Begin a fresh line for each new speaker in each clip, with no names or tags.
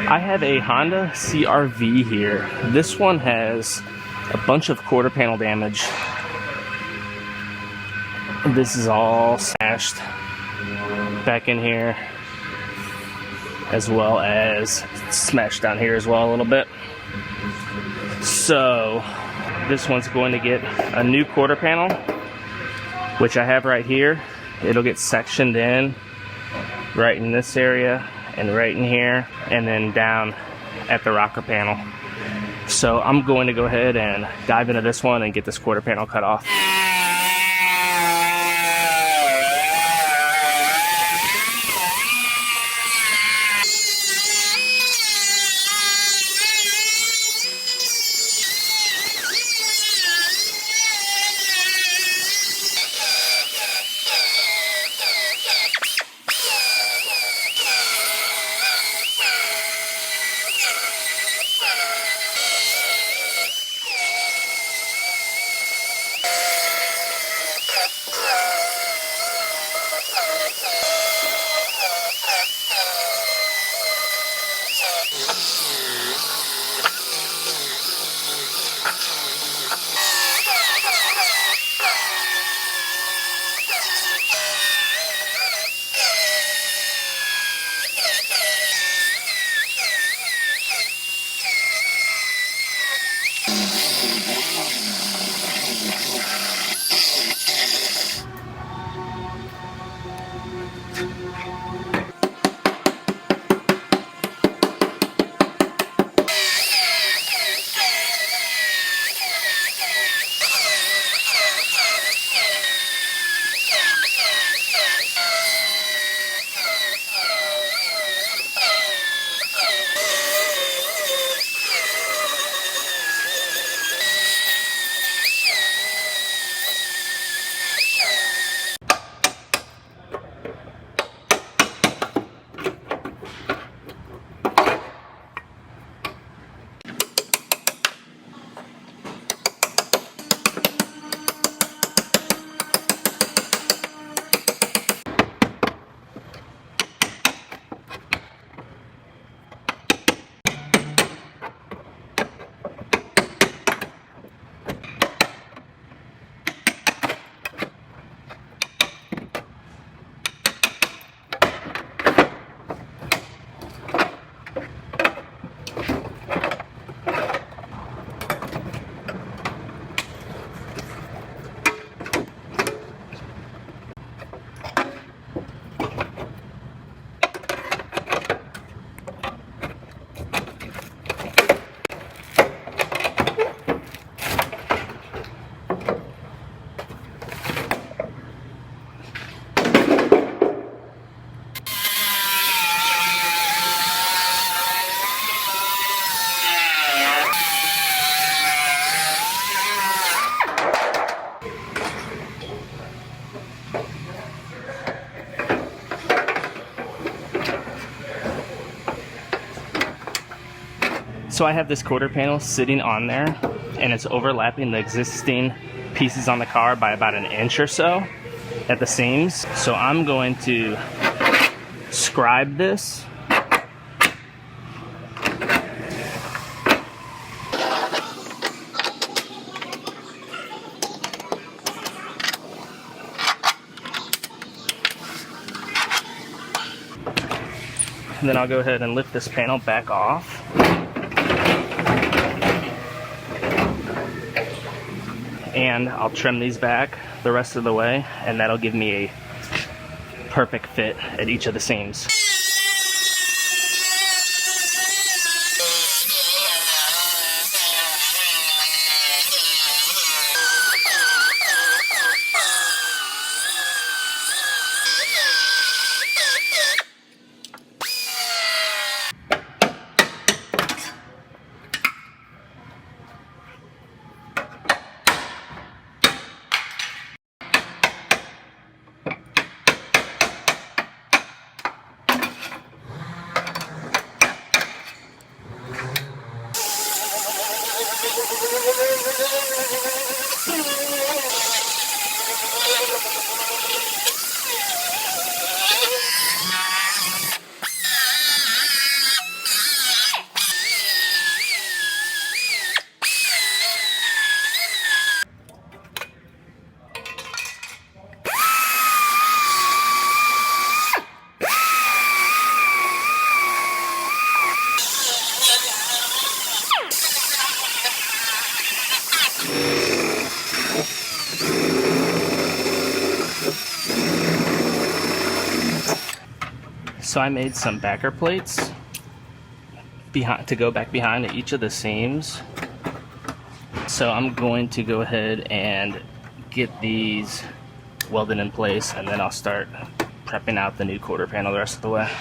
I have a Honda CRV here. This one has a bunch of quarter panel damage. This is all smashed back in here, as well as smashed down here as well a little bit. So this one's going to get a new quarter panel, which I have right here. It'll get sectioned in right in this area and right in here, and then down at the rocker panel. So I'm going to go ahead and dive into this one and get this quarter panel cut off. So I have this quarter panel sitting on there, and it's overlapping the existing pieces on the car by about an inch or so at the seams. So I'm going to scribe this. And then I'll go ahead and lift this panel back off. And I'll trim these back the rest of the way, and that'll give me a perfect fit at each of the seams. So I made some backer plates behind to go back behind each of the seams. So I'm going to go ahead and get these welded in place, and then I'll start prepping out the new quarter panel the rest of the way.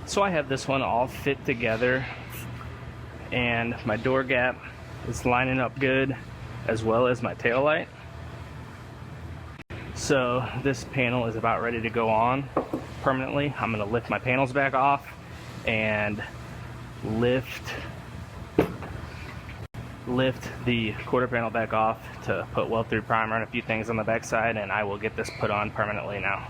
So I have this one all fit together, and my door gap is lining up good, as well as my tail light. So this panel is about ready to go on permanently. I'm going to lift my panels back off and lift the quarter panel back off to put weld through primer and a few things on the back side, and I will get this put on permanently now.